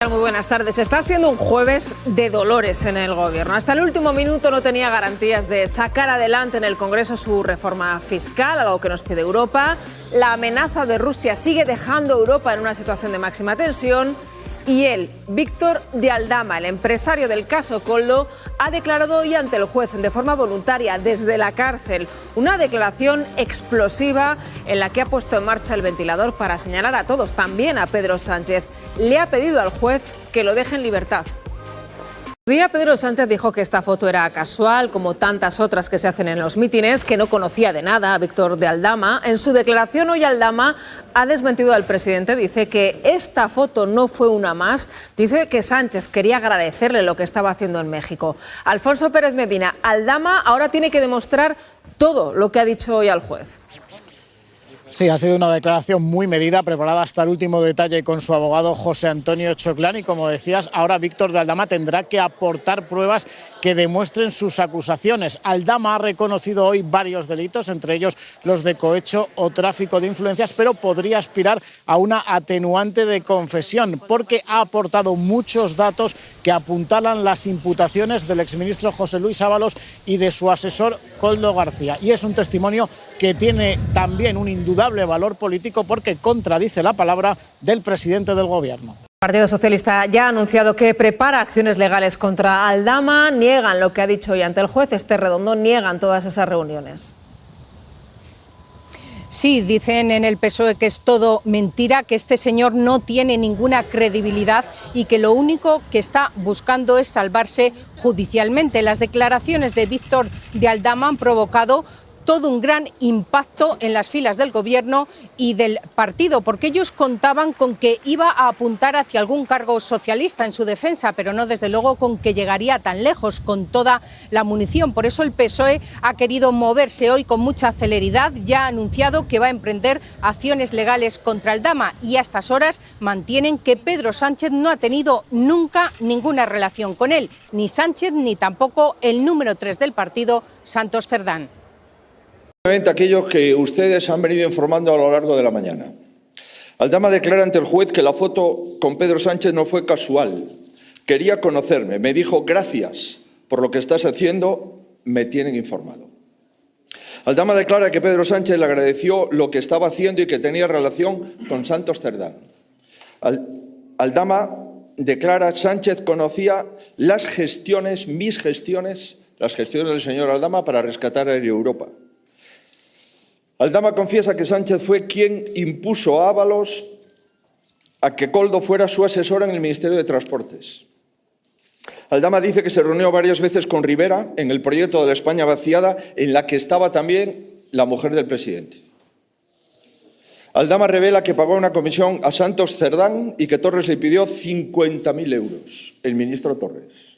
Muy buenas tardes. Está siendo un jueves de dolores en el Gobierno. Hasta el último minuto no tenía garantías de sacar adelante en el Congreso su reforma fiscal, algo que nos pide Europa. La amenaza de Rusia sigue dejando a Europa en una situación de máxima tensión. Y él, Víctor de Aldama, el empresario del caso Koldo, ha declarado hoy ante el juez de forma voluntaria desde la cárcel. Una declaración explosiva en la que ha puesto en marcha el ventilador para señalar a todos, también a Pedro Sánchez. Le ha pedido al juez que lo deje en libertad. Pedro Sánchez dijo que esta foto era casual, como tantas otras que se hacen en los mítines, que no conocía de nada a Víctor de Aldama. En su declaración hoy Aldama ha desmentido al presidente, dice que esta foto no fue una más, dice que Sánchez quería agradecerle lo que estaba haciendo en México. Alfonso Pérez Medina, Aldama ahora tiene que demostrar todo lo que ha dicho hoy al juez. Sí, ha sido una declaración muy medida, preparada hasta el último detalle con su abogado José Antonio Choclán y, como decías, ahora Víctor de Aldama tendrá que aportar pruebas que demuestren sus acusaciones. Aldama ha reconocido hoy varios delitos, entre ellos los de cohecho o tráfico de influencias, pero podría aspirar a una atenuante de confesión porque ha aportado muchos datos que apuntalan las imputaciones del exministro José Luis Ábalos y de su asesor Koldo García. Y es un testimonio que tiene también un indudable valor político porque contradice la palabra del presidente del Gobierno. El Partido Socialista ya ha anunciado que prepara acciones legales contra Aldama. Niegan lo que ha dicho hoy ante el juez Esther Redondo, niegan todas esas reuniones. Sí, dicen en el PSOE que es todo mentira, que este señor no tiene ninguna credibilidad y que lo único que está buscando es salvarse judicialmente. Las declaraciones de Víctor de Aldama han provocado todo un gran impacto en las filas del Gobierno y del partido, porque ellos contaban con que iba a apuntar hacia algún cargo socialista en su defensa, pero no desde luego con que llegaría tan lejos con toda la munición. Por eso el PSOE ha querido moverse hoy con mucha celeridad, ya ha anunciado que va a emprender acciones legales contra Aldama y a estas horas mantienen que Pedro Sánchez no ha tenido nunca ninguna relación con él, ni Sánchez ni tampoco el número 3 del partido, Santos Cerdán. Aquellos que ustedes han venido informando a lo largo de la mañana. Aldama declara ante el juez que la foto con Pedro Sánchez no fue casual. Quería conocerme, me dijo gracias por lo que estás haciendo, me tienen informado. Aldama declara que Pedro Sánchez le agradeció lo que estaba haciendo y que tenía relación con Santos Cerdán. Aldama declara Sánchez conocía las gestiones, mis gestiones, las gestiones del señor Aldama para rescatar a Europa. Aldama confiesa que Sánchez fue quien impuso a Ábalos a que Koldo fuera su asesor en el Ministerio de Transportes. Aldama dice que se reunió varias veces con Rivera en el proyecto de la España vaciada, en la que estaba también la mujer del presidente. Aldama revela que pagó una comisión a Santos Cerdán y que Torres le pidió 50.000 euros, el ministro Torres.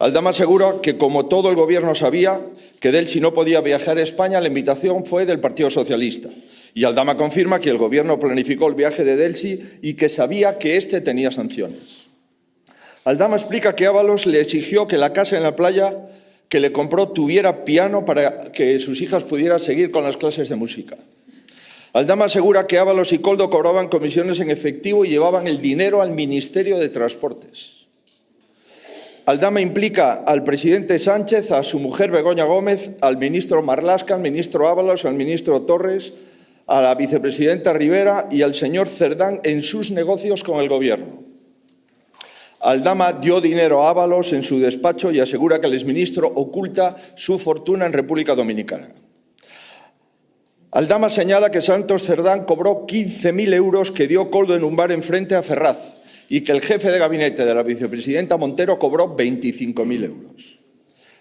Aldama asegura que, como todo el Gobierno sabía, que Delcy no podía viajar a España, la invitación fue del Partido Socialista. Y Aldama confirma que el Gobierno planificó el viaje de Delcy y que sabía que éste tenía sanciones. Aldama explica que Ábalos le exigió que la casa en la playa que le compró tuviera piano para que sus hijas pudieran seguir con las clases de música. Aldama asegura que Ábalos y Koldo cobraban comisiones en efectivo y llevaban el dinero al Ministerio de Transportes. Aldama implica al presidente Sánchez, a su mujer Begoña Gómez, al ministro Marlaska, al ministro Ábalos, al ministro Torres, a la vicepresidenta Rivera y al señor Cerdán en sus negocios con el Gobierno. Aldama dio dinero a Ábalos en su despacho y asegura que el exministro oculta su fortuna en República Dominicana. Aldama señala que Santos Cerdán cobró 15.000 euros que dio Koldo en un bar enfrente a Ferraz y que el jefe de gabinete de la vicepresidenta Montero cobró 25.000 euros.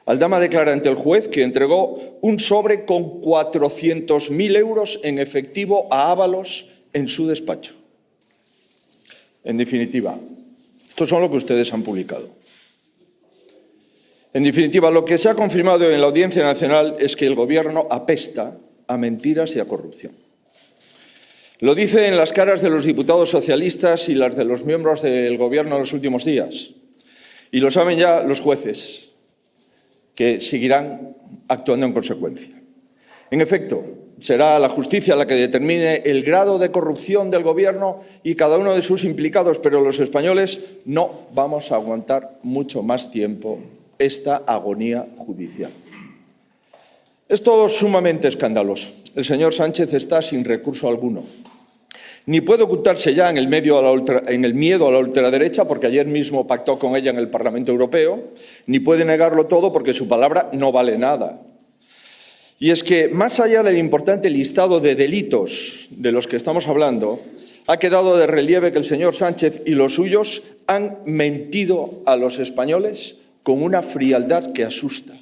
Aldama declara ante el juez que entregó un sobre con 400.000 euros en efectivo a Ábalos en su despacho. En definitiva, esto son lo que ustedes han publicado. En definitiva, lo que se ha confirmado en la Audiencia Nacional es que el Gobierno apesta a mentiras y a corrupción. Lo dice en las caras de los diputados socialistas y las de los miembros del Gobierno en los últimos días. Y lo saben ya los jueces, que seguirán actuando en consecuencia. En efecto, será la justicia la que determine el grado de corrupción del Gobierno y cada uno de sus implicados, pero los españoles no vamos a aguantar mucho más tiempo esta agonía judicial. Es todo sumamente escandaloso. El señor Sánchez está sin recurso alguno. Ni puede ocultarse ya en el miedo a la ultraderecha, porque ayer mismo pactó con ella en el Parlamento Europeo, ni puede negarlo todo porque su palabra no vale nada. Y es que, más allá del importante listado de delitos de los que estamos hablando, ha quedado de relieve que el señor Sánchez y los suyos han mentido a los españoles con una frialdad que asusta.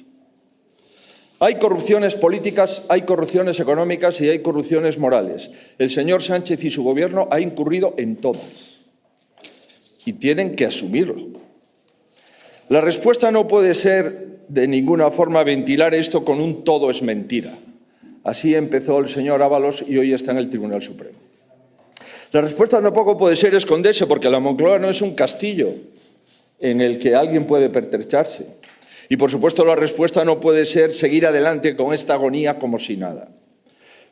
Hay corrupciones políticas, hay corrupciones económicas y hay corrupciones morales. El señor Sánchez y su gobierno han incurrido en todas y tienen que asumirlo. La respuesta no puede ser de ninguna forma ventilar esto con un todo es mentira. Así empezó el señor Ábalos y hoy está en el Tribunal Supremo. La respuesta tampoco puede ser esconderse, porque la Moncloa no es un castillo en el que alguien puede pertrecharse. Y, por supuesto, la respuesta no puede ser seguir adelante con esta agonía como si nada.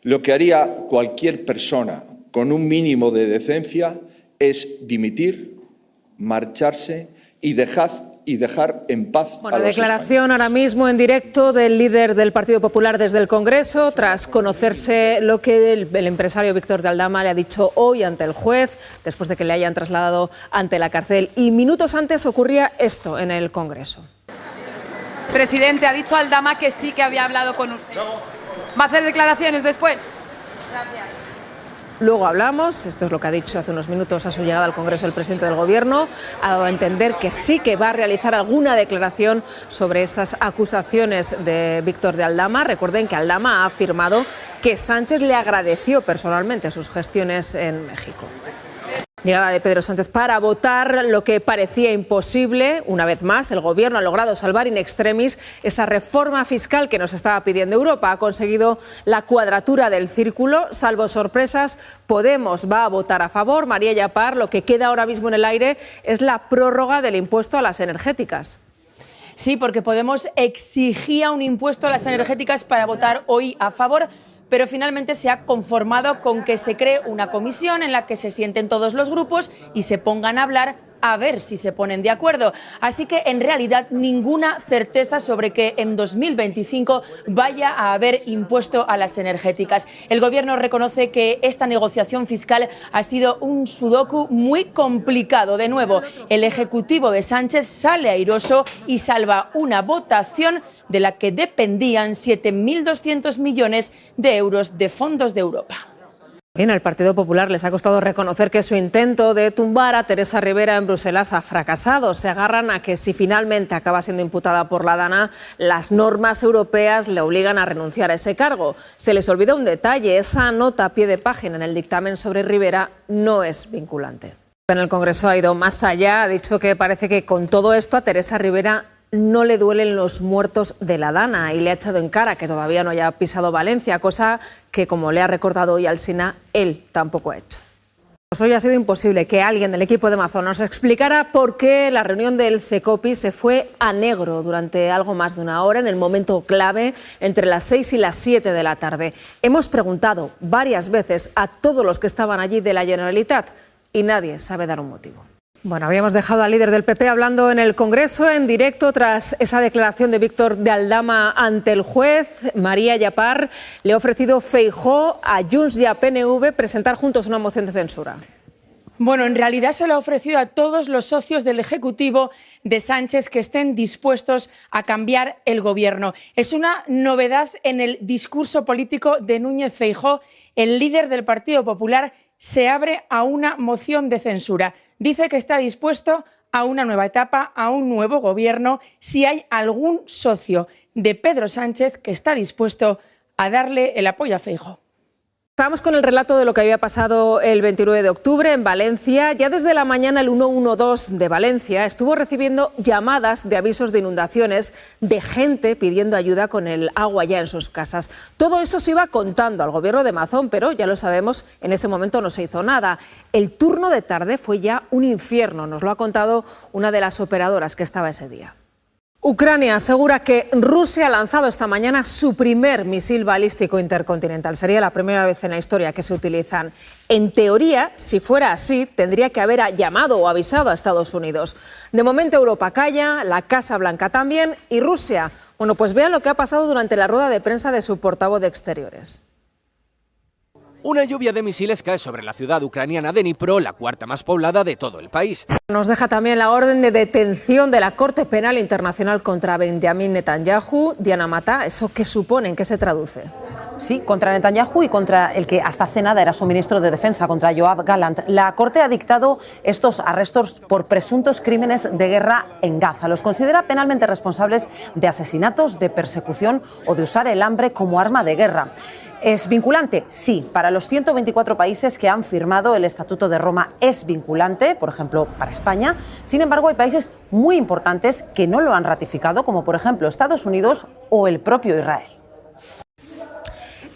Lo que haría cualquier persona con un mínimo de decencia es dimitir, marcharse y dejar en paz a los declaración ahora mismo en directo del líder del Partido Popular desde el Congreso, tras conocerse lo que el empresario Víctor de Aldama le ha dicho hoy ante el juez, después de que le hayan trasladado ante la cárcel. Y minutos antes ocurría esto en el Congreso. Presidente, ha dicho Aldama que sí que había hablado con usted. ¿Va a hacer declaraciones después? Gracias. Luego hablamos, esto es lo que ha dicho hace unos minutos a su llegada al Congreso el presidente del Gobierno, ha dado a entender que sí que va a realizar alguna declaración sobre esas acusaciones de Víctor de Aldama. Recuerden que Aldama ha afirmado que Sánchez le agradeció personalmente sus gestiones en México. Llegada de Pedro Sánchez para votar lo que parecía imposible. Una vez más, el Gobierno ha logrado salvar in extremis esa reforma fiscal que nos estaba pidiendo Europa. Ha conseguido la cuadratura del círculo. Salvo sorpresas, Podemos va a votar a favor. María Llapar, lo que queda ahora mismo en el aire es la prórroga del impuesto a las energéticas. Sí, porque Podemos exigía un impuesto a las energéticas para votar hoy a favor, pero finalmente se ha conformado con que se cree una comisión en la que se sienten todos los grupos y se pongan a hablar a ver si se ponen de acuerdo. Así que, en realidad, ninguna certeza sobre que en 2025 vaya a haber impuesto a las energéticas. El Gobierno reconoce que esta negociación fiscal ha sido un sudoku muy complicado. De nuevo, el Ejecutivo de Sánchez sale airoso y salva una votación de la que dependían 7.200 millones de euros de fondos de Europa. Bien, al Partido Popular les ha costado reconocer que su intento de tumbar a Teresa Rivera en Bruselas ha fracasado. Se agarran a que si finalmente acaba siendo imputada por la DANA, las normas europeas le obligan a renunciar a ese cargo. Se les olvida un detalle: esa nota a pie de página en el dictamen sobre Rivera no es vinculante. En el Congreso ha ido más allá, ha dicho que parece que con todo esto a Teresa Rivera no le duelen los muertos de la DANA y le ha echado en cara que todavía no haya pisado Valencia, cosa que, como le ha recordado hoy Alsina, él tampoco ha hecho. Pues hoy ha sido imposible que alguien del equipo de Mazón nos explicara por qué la reunión del CECOPI se fue a negro durante algo más de una hora, en el momento clave, entre las 6 y las 7 de la tarde. Hemos preguntado varias veces a todos los que estaban allí de la Generalitat y nadie sabe dar un motivo. Bueno, habíamos dejado al líder del PP hablando en el Congreso en directo tras esa declaración de Víctor de Aldama ante el juez. María Llapar le ha ofrecido Feijóo a Junts y a PNV presentar juntos una moción de censura. Bueno, en realidad se lo ha ofrecido a todos los socios del Ejecutivo de Sánchez que estén dispuestos a cambiar el Gobierno. Es una novedad en el discurso político de Núñez Feijóo. El líder del Partido Popular se abre a una moción de censura. Dice que está dispuesto a una nueva etapa, a un nuevo Gobierno, si hay algún socio de Pedro Sánchez que está dispuesto a darle el apoyo a Feijóo. Estábamos con el relato de lo que había pasado el 29 de octubre en Valencia. Ya desde la mañana el 112 de Valencia estuvo recibiendo llamadas de avisos de inundaciones de gente pidiendo ayuda con el agua ya en sus casas. Todo eso se iba contando al Gobierno de Mazón, pero ya lo sabemos, en ese momento no se hizo nada. El turno de tarde fue ya un infierno, nos lo ha contado una de las operadoras que estaba ese día. Ucrania asegura que Rusia ha lanzado esta mañana su primer misil balístico intercontinental. Sería la primera vez en la historia que se utilizan. En teoría, si fuera así, tendría que haber llamado o avisado a Estados Unidos. De momento Europa calla, la Casa Blanca también, y Rusia. Bueno, pues vean lo que ha pasado durante la rueda de prensa de su portavoz de Exteriores. Una lluvia de misiles cae sobre la ciudad ucraniana de Dnipro, la cuarta más poblada de todo el país. Nos deja también la orden de detención de la Corte Penal Internacional contra Benjamin Netanyahu. Diana Mata, ¿eso qué supone? ¿En qué se traduce? Sí, contra Netanyahu y contra el que hasta hace nada era su ministro de Defensa, contra Yoav Gallant. La Corte ha dictado estos arrestos por presuntos crímenes de guerra en Gaza. Los considera penalmente responsables de asesinatos, de persecución o de usar el hambre como arma de guerra. ¿Es vinculante? Sí. Para los 124 países que han firmado el Estatuto de Roma es vinculante, por ejemplo, para España. Sin embargo, hay países muy importantes que no lo han ratificado, como por ejemplo Estados Unidos o el propio Israel.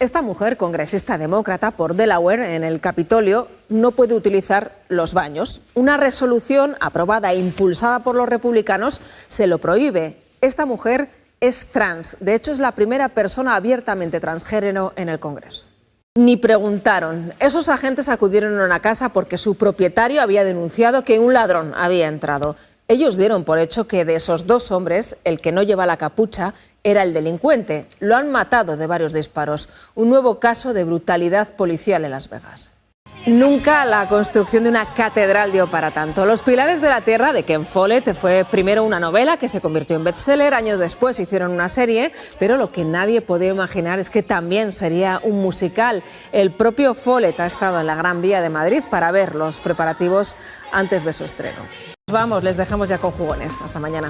Esta mujer, congresista demócrata por Delaware, en el Capitolio, no puede utilizar los baños. Una resolución aprobada e impulsada por los republicanos se lo prohíbe. Esta mujer es trans. De hecho, es la primera persona abiertamente transgénero en el Congreso. Ni preguntaron. Esos agentes acudieron a una casa porque su propietario había denunciado que un ladrón había entrado. Ellos dieron por hecho que de esos dos hombres, el que no lleva la capucha era el delincuente. Lo han matado de varios disparos. Un nuevo caso de brutalidad policial en Las Vegas. Nunca la construcción de una catedral dio para tanto. Los pilares de la tierra de Ken Follett fue primero una novela que se convirtió en bestseller, años después hicieron una serie, pero lo que nadie podía imaginar es que también sería un musical. El propio Follett ha estado en la Gran Vía de Madrid para ver los preparativos antes de su estreno. Vamos, les dejamos ya con jugones. Hasta mañana.